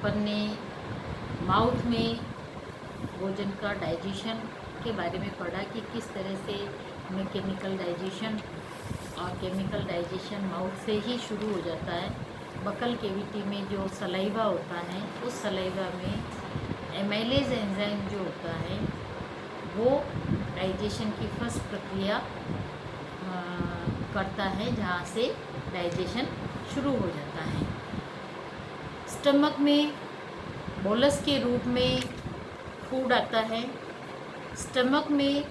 अपन ने माउथ में भोजन का डाइजेशन के बारे में पढ़ा कि किस तरह से मैकेनिकल डाइजेशन और केमिकल डाइजेशन माउथ से ही शुरू हो जाता है। बकल केविटी में जो सलाइवा होता है, उस सलाइवा में एमाइलेज एंजाइम जो होता है वो डाइजेशन की फर्स्ट प्रक्रिया करता है, जहाँ से डाइजेशन शुरू हो जाता है। स्टमक में बोलस के रूप में फूड आता है। स्टमक में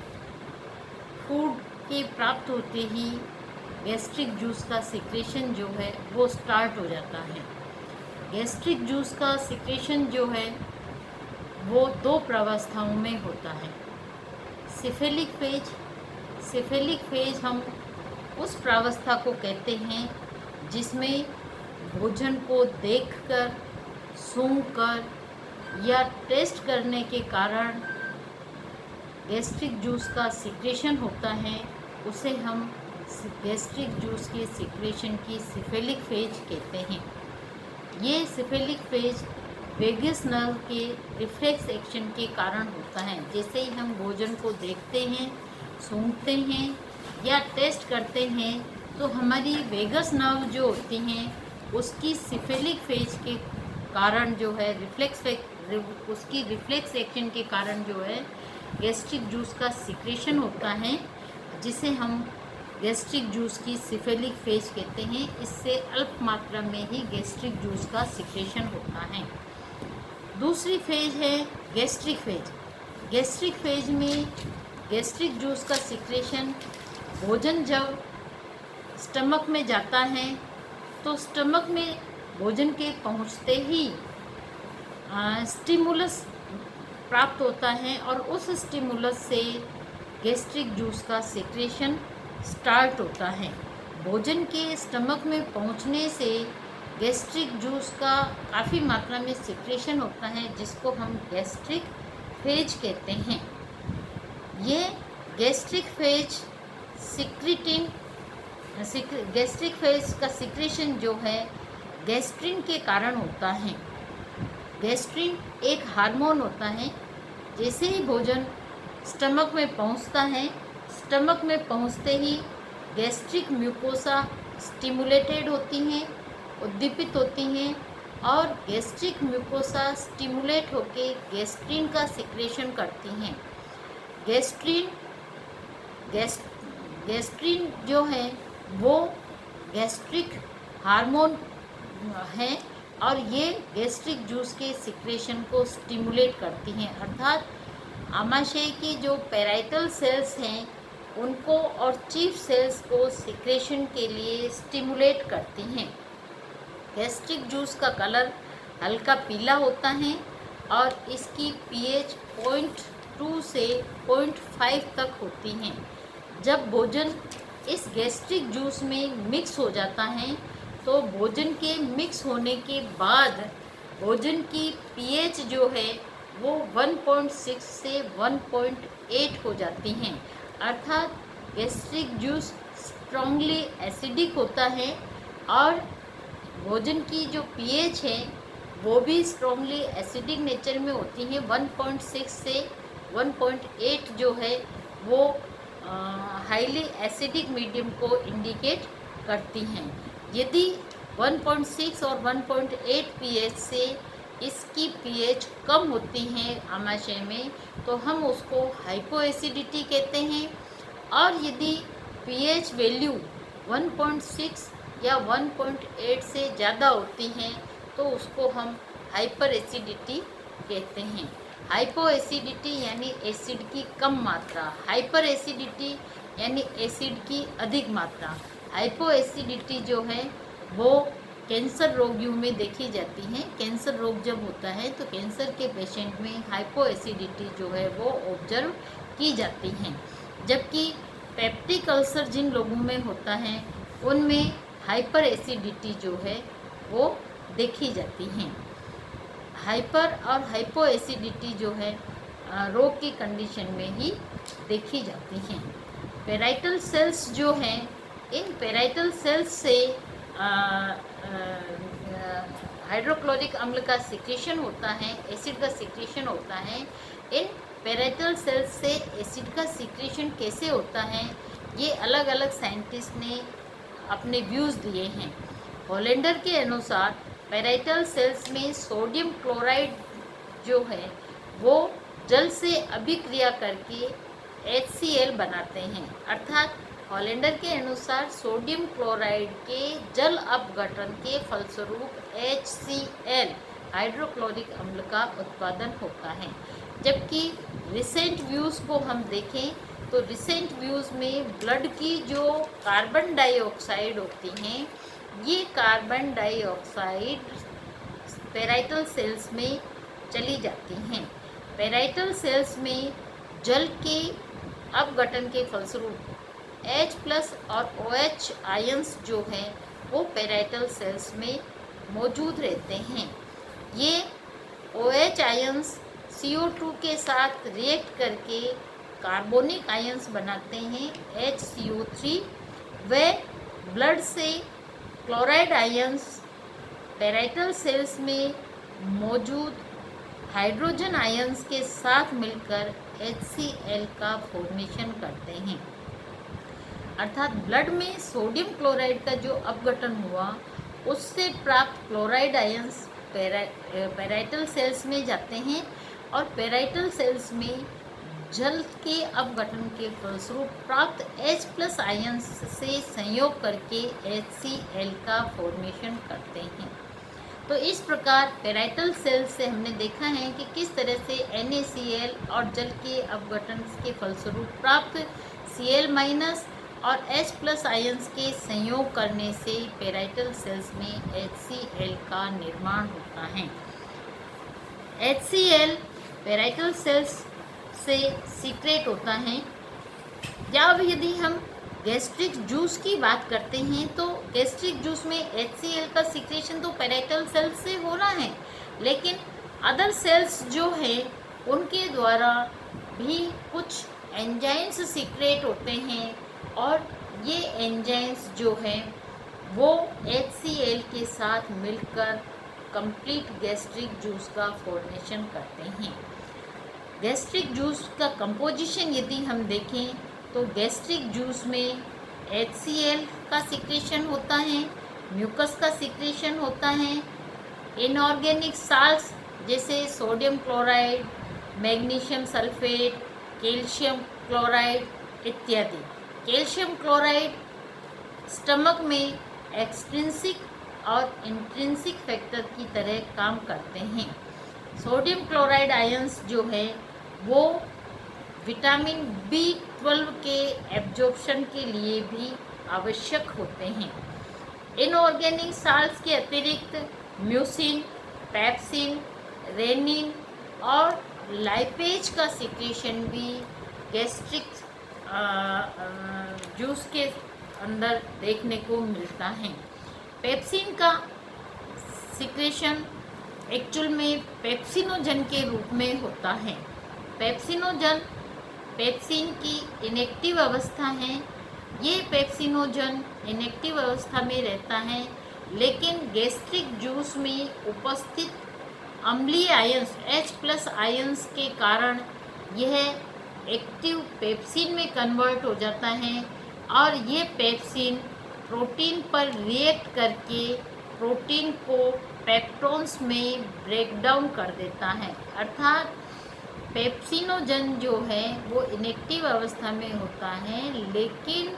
फूड के प्राप्त होते ही गैस्ट्रिक जूस का सिक्रेशन जो है वो स्टार्ट हो जाता है। गैस्ट्रिक जूस का सिक्रेशन जो है वो दो प्रावस्थाओं में होता है। Cephalic phase. सिफेलिक फेज हम उस प्रावस्था को कहते हैं जिसमें भोजन को देखकर, सूंघकर या टेस्ट करने के कारण गैस्ट्रिक जूस का सिक्रेशन होता है। उसे हम गैस्ट्रिक जूस के सिक्रेशन की सिफेलिक फेज कहते हैं। ये सिफेलिक फेज वेगस नर्व के रिफ्लेक्स एक्शन के कारण होता है। जैसे ही हम भोजन को देखते हैं, सूंघते हैं या टेस्ट करते हैं तो हमारी वेगस नर्व जो होती हैं उसकी सिफेलिक फेज के कारण जो है उसकी रिफ्लेक्स एक्शन के कारण जो है गैस्ट्रिक जूस का सिक्रेशन होता है, जिसे हम गैस्ट्रिक जूस की सिफेलिक फेज कहते हैं। इससे अल्प मात्रा में ही गैस्ट्रिक जूस का सिक्रेशन होता है। दूसरी फेज है गैस्ट्रिक फेज। गैस्ट्रिक फेज में गैस्ट्रिक जूस का सिक्रेशन भोजन जब स्टमक में जाता है तो स्टमक में भोजन के पहुंचते ही स्टिमुलस प्राप्त होता है और उस स्टिमुलस से गैस्ट्रिक जूस का सिक्रेशन स्टार्ट होता है। भोजन के स्टमक में पहुंचने से गैस्ट्रिक जूस का काफ़ी मात्रा में सिक्रेशन होता है, जिसको हम गैस्ट्रिक फेज कहते हैं। ये गैस्ट्रिक फेज गैस्ट्रिक फेज का सिक्रेशन जो है गैस्ट्रिन के कारण होता है। गैस्ट्रिन एक हार्मोन होता है। जैसे ही भोजन स्टमक में पहुंचता है, स्टमक में पहुंचते ही गैस्ट्रिक म्यूकोसा स्टिमुलेटेड होती हैं, उद्दीपित होती हैं और गैस्ट्रिक म्यूकोसा स्टिमुलेट होके गैस्ट्रिन का सिक्रेशन करती हैं। गैस्ट्रिन जो है वो गैस्ट्रिक हार्मोन है और ये गैस्ट्रिक जूस के सिक्रेशन को स्टिमुलेट करती हैं, अर्थात आमाशय की जो पैराइटल सेल्स हैं उनको और चीफ सेल्स को सिक्रेशन के लिए स्टिमुलेट करती हैं। गैस्ट्रिक जूस का कलर हल्का पीला होता है और इसकी पीएच 0.2 से 0.5 तक होती हैं। जब भोजन इस गैस्ट्रिक जूस में मिक्स हो जाता है तो भोजन के मिक्स होने के बाद भोजन की पीएच जो है वो 1.6 से 1.8 हो जाती हैं, अर्थात गैस्ट्रिक जूस स्ट्रॉन्गली एसिडिक होता है और भोजन की जो पीएच है वो भी स्ट्रॉन्गली एसिडिक नेचर में होती है। 1.6 से 1.8 जो है वो हाईली एसिडिक मीडियम को इंडिकेट करती हैं। यदि 1.6 और 1.8 पीएच से इसकी पीएच कम होती हैं आमाशय में तो हम उसको हाइपोएसिडिटी कहते हैं, और यदि पीएच वैल्यू 1.6 या 1.8 से ज़्यादा होती हैं तो उसको हम हाइपर एसिडिटी कहते हैं। हाइपो एसिडिटी यानी एसिड की कम मात्रा, हाइपर एसिडिटी यानी एसिड की अधिक मात्रा। हाइपो एसिडिटी जो है वो कैंसर रोगियों में देखी जाती है। कैंसर रोग जब होता है तो कैंसर के पेशेंट में हाइपो एसिडिटी जो है वो ऑब्जर्व की जाती हैं, जबकि पेप्टिक अल्सर जिन लोगों में होता है उनमें हाइपर एसिडिटी जो है वो देखी जाती हैं। हाइपर और हाइपो एसिडिटी जो है रोग की कंडीशन में ही देखी जाती हैं। पेराइटल सेल्स जो हैं, इन पेराइटल सेल्स से हाइड्रोक्लोरिक अम्ल का सिक्रेशन होता है, एसिड का सिक्रेशन होता है। इन पेराइटल सेल्स से एसिड का सिक्रेशन कैसे होता है, ये अलग अलग साइंटिस्ट ने अपने व्यूज़ दिए हैं। हॉलैंडर के अनुसार पेराइटल सेल्स में सोडियम क्लोराइड जो है वो जल से अभिक्रिया करके HCl बनाते हैं। अर्थात हॉलैंडर के अनुसार सोडियम क्लोराइड के जल अपघटन के फलस्वरूप HCl हाइड्रोक्लोरिक अम्ल का उत्पादन होता है। जबकि रिसेंट व्यूज़ को हम देखें तो रिसेंट व्यूज़ में ब्लड की जो कार्बन डाइऑक्साइड होती हैं, ये कार्बन डाइऑक्साइड पेराइटल सेल्स में चली जाती हैं। पेराइटल सेल्स में जल के अपघटन के फलस्वरूप H+ और OH आयंस जो हैं वो पेराइटल सेल्स में मौजूद रहते हैं। ये OH आयंस CO2 के साथ रिएक्ट करके कार्बोनिक आयंस बनाते हैं HCO3। व ब्लड से क्लोराइड आयंस पेराइटल सेल्स में मौजूद हाइड्रोजन आयंस के साथ मिलकर HCl का फॉर्मेशन करते हैं। अर्थात ब्लड में सोडियम क्लोराइड का जो अपघटन हुआ उससे प्राप्त क्लोराइड आयंस पेराइटल सेल्स में जाते हैं और पेराइटल सेल्स में जल के अपघटन के फलस्वरूप प्राप्त H+ आयंस से संयोग करके HCl का फॉर्मेशन करते हैं। तो इस प्रकार पेराइटल सेल्स से हमने देखा है कि किस तरह से NaCl और जल के अपघटन के फलस्वरूप प्राप्त Cl- और H+ आयंस के संयोग करने से पेराइटल सेल्स में HCl का निर्माण होता है। HCl पेराइटल सेल्स से सीक्रेट होता है। या अब यदि हम गैस्ट्रिक जूस की बात करते हैं तो गैस्ट्रिक जूस में HCl का सीक्रेशन तो पेराइटल सेल्स से हो रहा है, लेकिन अदर सेल्स जो है उनके द्वारा भी कुछ एंजाइम्स सीक्रेट होते हैं और ये एंजाइम्स जो हैं वो HCl के साथ मिलकर कंप्लीट गैस्ट्रिक जूस का फॉर्मेशन करते हैं। गैस्ट्रिक जूस का कंपोजिशन यदि हम देखें तो गैस्ट्रिक जूस में HCl का सिक्रेशन होता है, म्यूकस का सिक्रेशन होता है, इनऑर्गेनिक साल्ट्स जैसे sodium chloride, magnesium sulphate, calcium chloride इत्यादि। कैल्शियम क्लोराइड स्टमक में एक्सट्रिंसिक और इंट्रिंसिक फैक्टर की तरह काम करते हैं। सोडियम क्लोराइड आयंस जो है वो विटामिन B12 के एब्जॉर्प्शन के लिए भी आवश्यक होते हैं। इनऑर्गेनिक साल्ट्स के अतिरिक्त म्यूसिन, पेप्सिन, रेनिन और लाइपेज का सिक्रेशन भी गैस्ट्रिक जूस के अंदर देखने को मिलता है। पेप्सिन का सिक्रेशन एक्चुअल में पेप्सिनोजन के रूप में होता है। पेप्सिनोजन पेप्सिन की इनएक्टिव अवस्था है। ये पेप्सिनोजन इनएक्टिव अवस्था में रहता है, लेकिन गैस्ट्रिक जूस में उपस्थित अम्लीय आयंस H+ आयंस के कारण यह एक्टिव पेप्सिन में कन्वर्ट हो जाता है और ये पेप्सिन प्रोटीन पर रिएक्ट करके प्रोटीन को पेप्टोन्स में ब्रेक डाउन कर देता है। अर्थात पेप्सिनोजन जो है वो इनएक्टिव अवस्था में होता है, लेकिन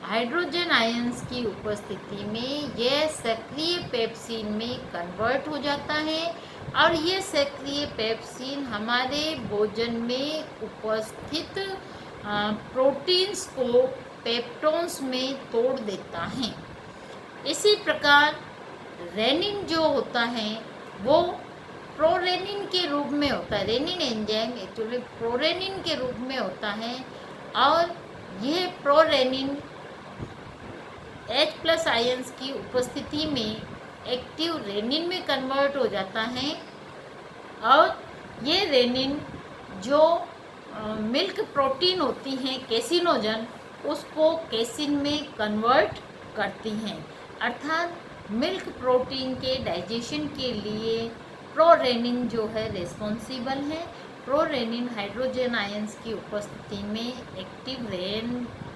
हाइड्रोजन आयंस की उपस्थिति में यह सक्रिय पेप्सिन में कन्वर्ट हो जाता है और ये सक्रिय पेप्सिन हमारे भोजन में उपस्थित प्रोटीन्स को पेप्टोन्स में तोड़ देता है। इसी प्रकार रेनिन जो होता है वो प्रोरेनिन के रूप में होता है। रेनिन एंजाइम एक्चुअली प्रोरेनिन के रूप में होता है और यह प्रोरेनिन H+ आयंस की उपस्थिति में एक्टिव रेनिन में कन्वर्ट हो जाता है और ये रेनिन जो मिल्क प्रोटीन होती हैं कैसिनोजन, उसको कैसिन में कन्वर्ट करती हैं। अर्थात मिल्क प्रोटीन के डाइजेशन के लिए प्रोरेनिन जो है रिस्पॉन्सिबल है। प्रोरेनिन हाइड्रोजन आयंस की उपस्थिति में एक्टिव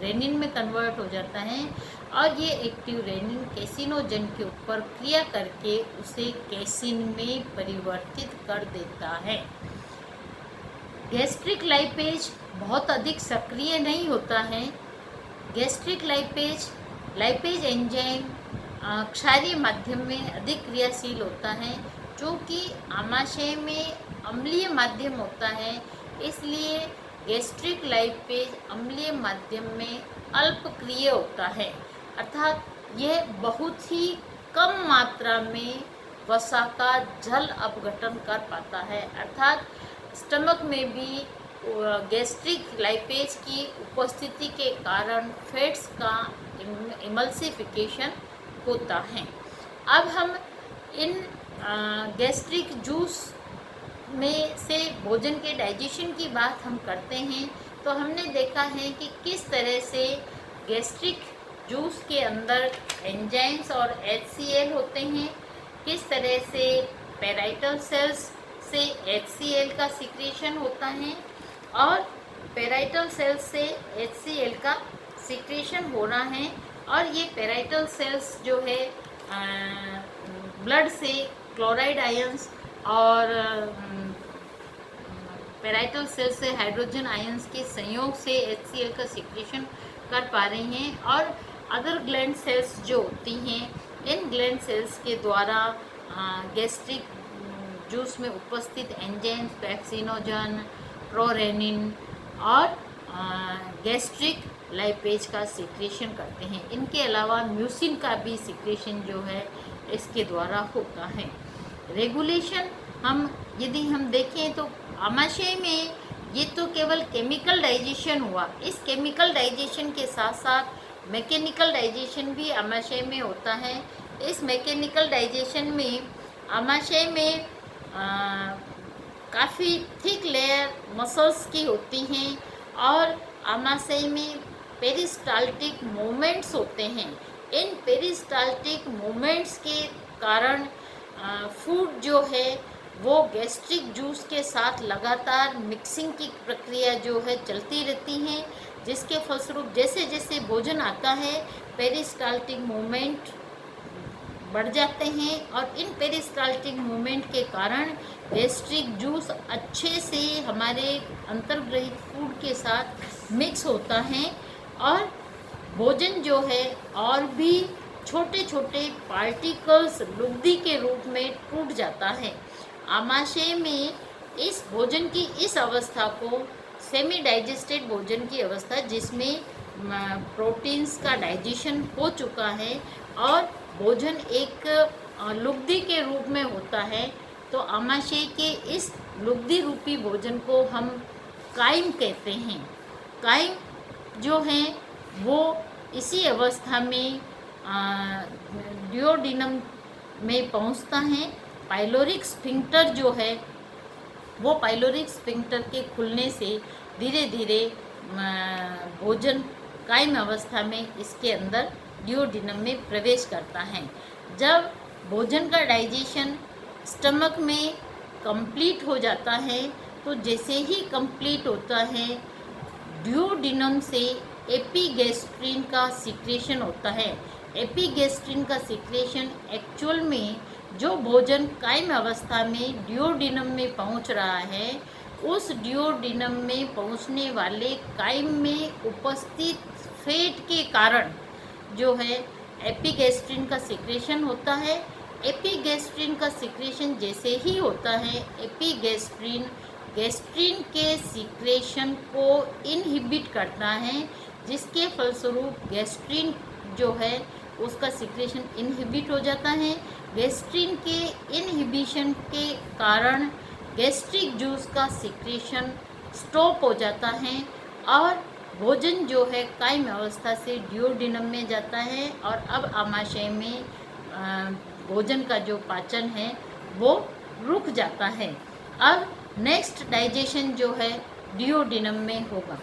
रेनिन में कन्वर्ट हो जाता है और ये एक्टिव रेनिन कैसिनोजन के ऊपर क्रिया करके उसे कैसिन में परिवर्तित कर देता है। गैस्ट्रिक लाइपेज बहुत अधिक सक्रिय नहीं होता है। गैस्ट्रिक लाइपेज एंजाइम क्षारीय माध्यम में अधिक क्रियाशील होता है, जो कि आमाशय में अम्लीय माध्यम होता है। इसलिए गैस्ट्रिक लाइपेज अम्लीय माध्यम में अल्पक्रिय होता है, अर्थात यह बहुत ही कम मात्रा में वसा का जल अपघटन कर पाता है। अर्थात स्टमक में भी गैस्ट्रिक लाइपेज की उपस्थिति के कारण फैट्स का इमल्सिफिकेशन होता है। अब हम इन गैस्ट्रिक जूस में से भोजन के डाइजेशन की बात हम करते हैं, तो हमने देखा है कि किस तरह से गैस्ट्रिक जूस के अंदर एंजाइम्स और HCl होते हैं, किस तरह से पेराइटल सेल्स से HCl का सिक्रेशन होता है और पेराइटल सेल्स से HCl का सिक्रेशन हो रहा है। और ये पेराइटल सेल्स जो है ब्लड से क्लोराइड आयंस और पेराइटल सेल्स से हाइड्रोजन आयंस के संयोग से HCl का सिक्रेशन कर पा रही हैं। और अदर ग्लैंड सेल्स जो होती हैं, इन ग्लैंड सेल्स के द्वारा गैस्ट्रिक जूस में उपस्थित एंजाइम्स पैक्सिनोजन, प्रोरेनिन और गैस्ट्रिक लाइपेज का सिक्रेशन करते हैं। इनके अलावा म्यूसिन का भी सिक्रेशन जो है इसके द्वारा होता है। रेगुलेशन यदि हम देखें तो आमाशय में ये तो केवल केमिकल डाइजेशन हुआ। इस केमिकल डाइजेशन के साथ साथ मैकेनिकल डाइजेशन भी आमाशय में होता है। इस मैकेनिकल डाइजेशन में आमाशय में काफ़ी थिक लेयर मसल्स की होती हैं और आमाशय में पेरिस्टाल्टिक मूवमेंट्स होते हैं। इन पेरिस्टाल्टिक मूवमेंट्स के कारण फूड जो है वो गैस्ट्रिक जूस के साथ लगातार मिक्सिंग की प्रक्रिया जो है चलती रहती है, जिसके फलस्वरूप जैसे जैसे भोजन आता है पेरिस्टाल्टिक मूवमेंट बढ़ जाते हैं और इन पेरिस्टाल्टिक मूवमेंट के कारण गैस्ट्रिक जूस अच्छे से हमारे अंतर्ग्रहित फूड के साथ मिक्स होता है और भोजन जो है और भी छोटे छोटे पार्टिकल्स लुगदी के रूप में टूट जाता है। आमाशय में इस भोजन की इस अवस्था को सेमी डाइजेस्टेड भोजन की अवस्था, जिसमें प्रोटीन्स का डाइजेशन हो चुका है और भोजन एक लुगदी के रूप में होता है, तो आमाशय के इस लुगदी रूपी भोजन को हम काइम कहते हैं। काइम जो है वो इसी अवस्था में डियोडिनम में पहुंचता है। पाइलोरिक स्फिंक्टर जो है वो पाइलोरिक स्फिंक्टर के खुलने से धीरे धीरे भोजन कायम अवस्था में इसके अंदर डियोडिनम में प्रवेश करता है। जब भोजन का डाइजेशन स्टमक में कंप्लीट हो जाता है, तो जैसे ही कंप्लीट होता है डियोडिनम से एपिगैस्ट्रिन का सिक्रेशन होता है। एपिगैस्ट्रिन का सिक्रेशन एक्चुअल में जो भोजन कायम अवस्था में डियोडिनम में पहुंच रहा है, उस डियोडिनम में पहुंचने वाले कायम में उपस्थित फैट के कारण जो है एपिगैस्ट्रिन का सिक्रेशन होता है। एपिगैस्ट्रिन का सिक्रेशन जैसे ही होता है, एपिगैस्ट्रिन गैस्ट्रिन के सिक्रेशन को इनहिबिट करता है, जिसके फलस्वरूप गैस्ट्रिन जो है उसका सिक्रेशन इनहिबिट हो जाता है। गैस्ट्रिन के इनहिबिशन के कारण गैस्ट्रिक जूस का सिक्रेशन स्टॉप हो जाता है और भोजन जो है कायम अवस्था से डियोडिनम में जाता है और अब आमाशय में भोजन का जो पाचन है वो रुक जाता है। अब नेक्स्ट डाइजेशन जो है डियोडिनम में होगा।